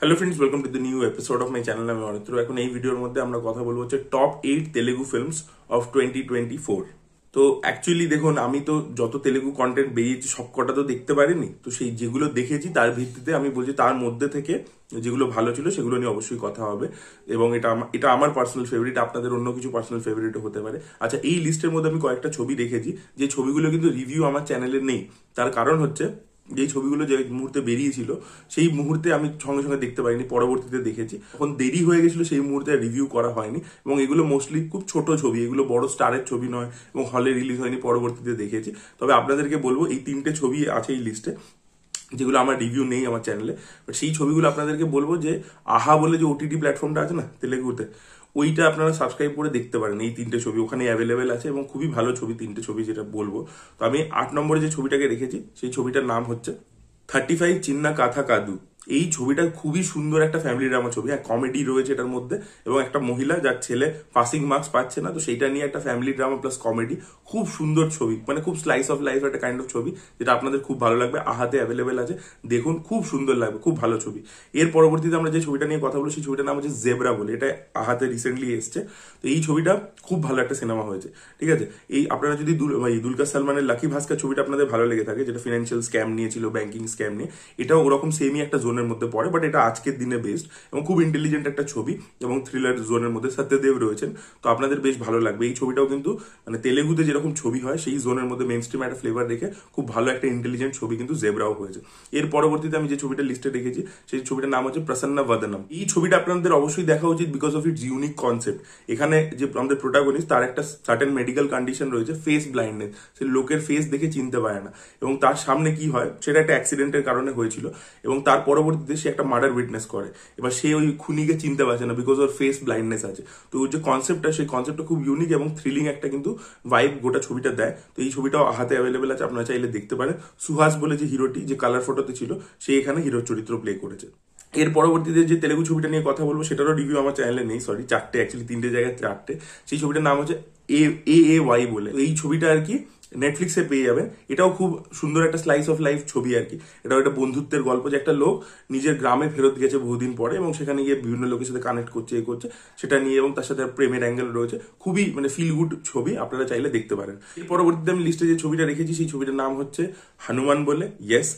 Hello friends, welcome to the new episode of my channel. আমি অরিত্র। এখন এই ভিডিওর মধ্যে আমরা কথা বলবো হচ্ছে টপ 8 তেলেগু ফিল্মস অফ 2024। তো অ্যাকচুয়ালি দেখুন, আমি তো যত তেলেগু কন্টেন্ট বেরিয়েছে সবকটা তো দেখতে পারিনি। তো সেই যেগুলো দেখেছি তার ভিত্তিতে আমি বলছি, তার মধ্যে থেকে যেগুলো ভালো ছিল সেগুলো নিয়ে অবশ্যই কথা হবে। এবং এটা আমার পার্সোনাল ফেভারিট, আপনাদের অন্য কিছু পার্সোনাল ফেভারিটও হতে পারে। আচ্ছা, এই লিস্টের মধ্যে আমি কয়েকটা ছবি দেখেছি যে ছবিগুলো কিন্তু রিভিউ আমার চ্যানেলে নেই। তার কারণ হচ্ছে, যেই ছবিগুলো যে মুহূর্তে বেরিয়েছিল সেই মুহূর্তে আমি সঙ্গে সঙ্গে দেখতে পাইনি, পরবর্তীতে দেখেছি। এখন দেরি হয়ে গেছিল, সেই মুহূর্তে রিভিউ করা হয়নি। এবং এগুলো মোস্টলি খুব ছোট ছবি, এগুলো বড় স্টারের ছবি নয় এবং হলে রিলিজ হয়নি, পরবর্তীতে দেখেছি। তবে আপনাদেরকে বলবো, এই 3টে ছবি আছে এই লিস্টে যেগুলো আমার রিভিউ নেই আমার চ্যানেলে। বাট সেই ছবিগুলো আপনাদেরকে বলবো যে আহা বলে যে ওটিটি প্ল্যাটফর্মটা আছে না তেলেগুতে, ওইটা আপনারা সাবস্ক্রাইব করে দেখতে পারেন। এই 3টে ছবি ওখানে অ্যাভেলেবেল আছে এবং খুবই ভালো ছবি 3টে ছবি, যেটা বলবো। তো আমি 8 নম্বরে যে ছবিটাকে রেখেছি সেই ছবিটার নাম হচ্ছে 35 চিন্না কাথা কাদু। এই ছবিটা খুবই সুন্দর একটা ফ্যামিলি ড্রামা ছবি। হ্যাঁ, কমেডি রয়েছে এটার মধ্যে এবং একটা মহিলা যার ছেলে পাসিং মার্কস পাচ্ছে না, তো সেইটা নিয়ে একটা ফ্যামিলি ড্রামা প্লাস কমেডি। খুব সুন্দর ছবি, মানে খুব স্লাইস অফ লাইফ একটা কাইন্ড অফ ছবি, যেটা আপনাদের খুব ভালো লাগবে। আহাতে অ্যাভেলেবেল আছে, দেখুন, খুব সুন্দর লাগবে, খুব ভালো ছবি। এর পরবর্তীতে আমরা যে ছবিটা নিয়ে কথা বলবো সেই ছবিটার নাম হচ্ছে জেব্রা বলে, এটা আহাতে রিসেন্টলি এসছে। তো এই ছবিটা খুব ভালো একটা সিনেমা হয়েছে, ঠিক আছে। এই আপনারা যদি দুলকার সালমানের লাকি ভাস্কর ছবিটা আপনাদের ভালো লেগে থাকে, যেটা ফিনান্সিয়াল স্ক্যাম নিয়েছিল, ব্যাংকিং স্ক্যাম নিয়ে, এটাও ওরকম সেমই একটা জোনের মধ্যে পড়ে, বাট এটা আজকের দিনে বেস্ট এবং খুব ইন্টেলিজেন্ট একটা ছবি এবং থ্রিলার জোনের মধ্যে সত্যদেব রয়েছেন। তো আপনাদের বেশ ভালো লাগবে। এই ছবিটাও কিন্তু মানে তেলেগুতে যেরকম ছবি হয় সেই জোনের মধ্যে মেইন স্ট্রিম একটা ফ্লেভার রেখে খুব ভালো একটা ইন্টেলিজেন্ট ছবি কিন্তু জেব্রাও হয়েছে। এর পরবর্তীতে আমি যে ছবিটা লিস্টে রেখেছি সেই ছবিটার নাম হচ্ছে প্রসন্না বদনম। এই ছবিটা আপনাদের অবশ্যই দেখা উচিত because of its unique concept. এখানে যে আমাদের প্রোটাগনিস্ট, তার একটা সার্টেন মেডিকেল কন্ডিশন রয়েছে, ফেস ব্লাইন্ডনেস। সে লোকের ফেস দেখে চিনতে পারে না এবং তার সামনে কি হয় সেটা একটা অ্যাক্সিডেন্টের কারণে হয়েছিল এবং তার পরবর্তীতে সে একটা মার্ডার উইটনেস করে। এবার সে ওই খুনিকে চিনতে পারছে না বিকজ ওর ফেস ব্লাইন্ডনেস আছে। তো ওর যে কনসেপ্টটা, সেই কনসেপ্টটা খুব ইউনিক এবং থ্রিলিং একটা কিন্তু ভাইব গোটা ছবিটা দেয়। তো এই ছবিটাও হাতে অ্যাভেলেবেল আছে, আপনারা চাইলে দেখতে পারেন। সুহাস বলে যে হিরোটি, যে কালার ফটোতে ছিল, সে এখানে হিরোর চরিত্র প্লে করেছে। এর পরবর্তীতে যে তেলেগু ছবিটা নিয়ে কথা বলবো সেটারও রিভিউ আমার চ্যানেলে নেই, সরি, 4টে, অ্যাকচুয়ালি 3টে জায়গায় 4টে। সেই ছবিটার নাম হচ্ছে AAY বলে। এই ছবিটা আর কি নেটফ্লিক্সে পেয়ে যাবেন। এটাও খুব সুন্দর একটা স্লাইস অফ লাইফ ছবি আর কি। এটাও একটা বন্ধুত্বের গল্প, যে একটা লোক নিজের গ্রামে ফেরত গেছে বহুদিন পরে এবং সেখানে গিয়ে বিভিন্ন লোকের সাথে কানেক্ট করছে, করছে সেটা নিয়ে, এবং তার সাথে প্রেমের অ্যাঙ্গেল রয়েছে। খুবই মানে ফিল গুড ছবি, আপনারা চাইলে দেখতে পারেন। এর পরবর্তীতে আমি লিস্টে যে ছবিটা রেখেছি সেই ছবিটার নাম হচ্ছে হনুমান বলে। ইয়েস,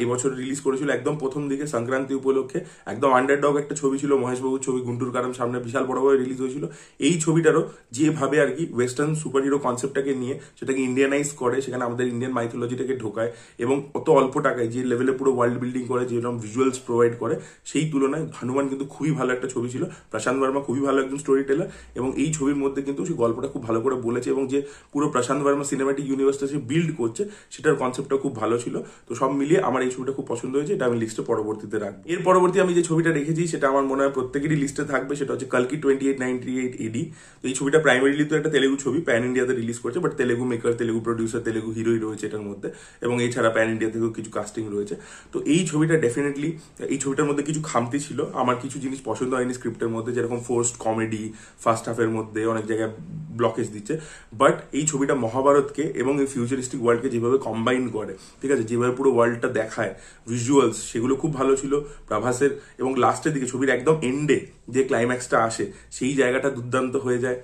এবছর রিলিজ করেছিল একদম প্রথম দিকে সংক্রান্তি উপলক্ষে। একদম আন্ডারডগ একটা ছবি ছিল, মহেশবাবুর ছবি, গুন্টুর কারণ সামনে বিশাল বড়ভাবে রিলিজ হয়েছিল। এই ছবিটারও যেভাবে আর কি ওয়েস্টার্ন সুপার হিরো কনসেপ্টটাকে নিয়ে সেটাকে ইন্ডিয়ানাইজ করে, সেখানে আমাদের ইন্ডিয়ান মাইথোলজিটাকে ঢোকায় এবং অত অল্প টাকায় যে লেভেলে পুরো ওয়ার্ল্ড বিল্ডিং করে, যেরকম ভিজুয়ালস প্রোভাইড করে, সেই তুলনায় হনুমান কিন্তু খুবই ভালো একটা ছবি ছিল। প্রশান্ত বর্মা খুবই ভালো একজন স্টোরি টেলার এবং এই ছবির মধ্যে কিন্তু সেই গল্পটা খুব ভালো করে বলেছে এবং যে পুরো প্রশান্ত বর্মা সিনেমাটিক ইউনিভার্সটা সে বিল্ড করছে সেটার কনসেপ্টটা খুব ভালো ছিল। তো সব মিলিয়ে আমার এই ছবিটা খুব পছন্দ হয়েছে, এটা আমি লিস্টে পরবর্তীতে রাখবো। এর পরবর্তী আমি যে ছবিটা রেখেছি সেটা আমার মনে হয় প্রত্যেকেরই লিস্টে থাকবে, সেটা হচ্ছে কালকি 2898 AD। তো এই ছবিটা প্রাইমারিলি তো একটা তেলেগু ছবি, প্যান ইন্ডিয়াতে রিলিজ করছে, but Telugu maker, Telugu producer, Telugu হিরোই রয়েছে এটার মধ্যে এবং এছাড়া প্যান ইন্ডিয়া থেকেও কিছু কাস্টিং রয়েছে। তো এই ছবিটা ডেফিনেটলি, এই ছবিটার মধ্যে কিছু খামতি ছিল, আমার কিছু জিনিস পছন্দ হয়নি স্ক্রিপ্টের মধ্যে, যেরকম ফোর্সড কমেডি, ফার্স্ট হাফের মধ্যে অনেক জায়গায় ব্লকেজ দিচ্ছে। বাট এই ছবিটা মহাভারতকে এবং এই ফিউচারিস্টিক ওয়ার্ল্ডকে যেভাবে কম্বাইন করে, ঠিক আছে, যেভাবে পুরো ওয়ার্ল্ডটা দেখায়, ভিজুয়ালস, সেগুলো খুব ভালো ছিল প্রভাসের। এবং লাস্টের দিকে ছবির একদম এন্ডে যে ক্লাইম্যাক্সটা আসে সেই জায়গাটা দুর্দান্ত হয়ে যায়।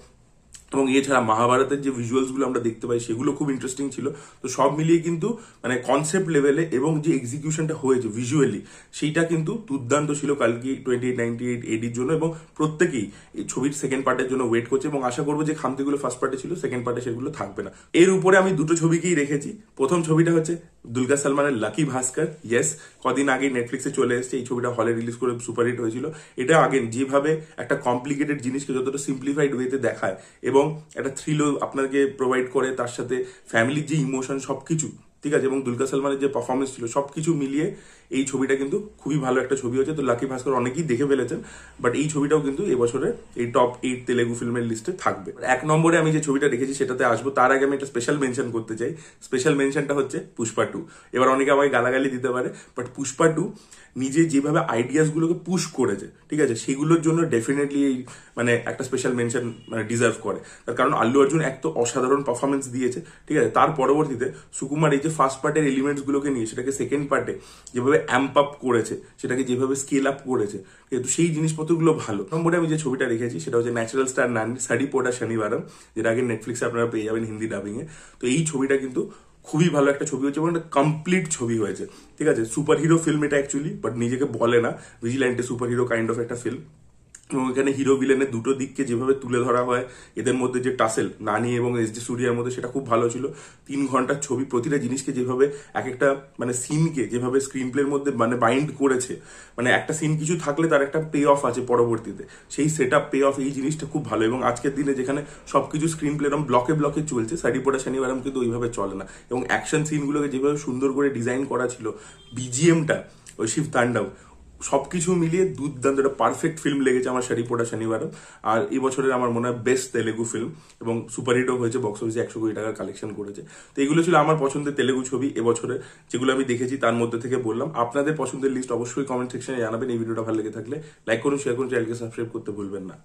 এবং এছাড়া মহাভারতের যে ভিজুয়ালসগুলো আমরা দেখতে পাই সেগুলো খুব ইন্টারেস্টিং ছিল। তো সব মিলিয়ে কিন্তু মানে কনসেপ্ট লেভেলে এবং যে এক্সিকিউশনটা হয়েছে ভিজুয়ালি, সেইটা কিন্তু দুর্দান্ত ছিল কালকি 2898 ADর জন্য। এবং প্রত্যেকেই এই ছবির সেকেন্ড পার্টের জন্য ওয়েট করছে এবং আশা করবো যে খামতিগুলো ফার্স্ট পার্টে ছিল সেকেন্ড পার্টে সেগুলো থাকবে না। এর উপরে আমি দুটো ছবিকেই রেখেছি। প্রথম ছবিটা হচ্ছে দুলকার সালমানের লাকি ভাস্কর। ইয়েস, কদিন আগে নেটফ্লিক্সে চলে এসেছে। এই ছবিটা হলে রিলিজ করে সুপারহিট হয়েছিল। এটা আগেন যেভাবে একটা কমপ্লিকেটেড জিনিসকে যতটা সিম্পলিফাইড ওয়েতে দেখায় এবং একটা থ্রিলও আপনাকে প্রোভাইড করে, তার সাথে ফ্যামিলির যে ইমোশন সবকিছু, ঠিক আছে, এবং দুলকার সালমানের যে পারফরমেন্স ছিল সবকিছু মিলিয়ে এই ছবিটা কিন্তু খুবই ভালো একটা ছবি হয়েছে। তো লাকি ভাস্কর অনেকেই দেখে ফেলেছেন, বাট এই ছবিটাও কিন্তু এবছরে এই টপ 8 তেলেগু ফিল্মের লিস্টে থাকবে। 1 নম্বরে আমি যে ছবিটা রেখেছি সেটাতে আসবো, তার আগে আমি একটা স্পেশাল মেনশন করতে চাই। স্পেশাল মেনশনটা হচ্ছে পুষ্পা 2। এবার অনেকে আমাকে গালাগালি দিতে পারে, বাট পুষ্পা 2 নিজে যেভাবে আইডিয়াস গুলোকে পুশ করেছে, ঠিক আছে, সেগুলোর জন্য ডেফিনেটলি এই মানে একটা স্পেশাল মেনশন মানে ডিজার্ভ করে। তার কারণ আল্লু অর্জুন এক তো অসাধারণ পারফরমেন্স দিয়েছে, ঠিক আছে, তার পরবর্তীতে সুকুমার এই যে ফার্স্ট পার্টের এলিমেন্টস গুলোকে নিয়ে সেটাকে সেকেন্ড পার্টে যেভাবে যেভাবে অ্যাম্প আপ করেছে, সেটাকে যেভাবে স্কেল আপ করেছে, কিন্তু সেই জিনিসপত্রগুলো ভালো। নম্বরে আমি যে ছবিটা রেখেছি সেটা হচ্ছে ন্যাচারাল স্টার নানি সাডিপোডা শনিবারম, যেটা আগে নেটফ্লিক্সে আপনারা পেয়ে যাবেন হিন্দি ডাবিং এ। তো এই ছবিটা কিন্তু খুবই ভালো একটা ছবি হয়েছে এবং একটা কমপ্লিট ছবি হয়েছে, ঠিক আছে। সুপার হিরো ফিল্ম এটা অ্যাকচুয়ালি, বাট নিজেকে বলে না, ভিজিল্যান্টে সুপার হিরো কাইন্ড অফ একটা ফিল্ম। এবং এখানে হিরো ভিলেনের দুটো দিককে যেভাবে তুলে ধরা হয়, এদের মধ্যে যে টাসেল নানি এবং এস ডি সূর্যার মধ্যে, সেটা খুব ভালো ছিল। 3 ঘন্টার ছবি, প্রতিটা জিনিসকে যেভাবে এক একটা মানে সিনকে যেভাবে স্ক্রিন প্লের মধ্যে মানে বাইন্ড করেছে, মানে একটা সিন কিছু থাকলে তার একটা পে অফ আছে পরবর্তীতে, সেই সেট আপ পে অফ, এই জিনিসটা খুব ভালো। এবং আজকের দিনে যেখানে সবকিছু স্ক্রিন প্লে এরকম ব্লকে ব্লকে চলছে, সাডিপোডা শনিবারম কিন্তু ওইভাবে চলে না। এবং অ্যাকশন সিনগুলোকে যেভাবে সুন্দর করে ডিজাইন করা ছিল, বিজিএমটা ওই শিব তাণ্ডব, সবকিছু মিলিয়ে দুর্দান্ত একটা পারফেক্ট ফিল্ম লেগেছে আমার সাডিপোডা শনিবারম। আর এই বছরের আমার মনে হয় বেস্ট তেলেগু ফিল্ম, এবং সুপারহিটও হয়েছে, বক্স অফিসে 100 কোটি টাকার কালেকশন করেছে। তো এগুলো ছিল আমার পছন্দের তেলেগু ছবি এবছরে, যেগুলো আমি দেখেছি তার মধ্যে থেকে বললাম। আপনাদের পছন্দের লিস্ট অবশ্যই কমেন্ট সেকশনে জানাবেন। এই ভিডিওটা ভালো লেগে থাকলে লাইক করুন, শেয়ার করুন, চ্যানেলকে সাবস্ক্রাইব করতে ভুলবেন না।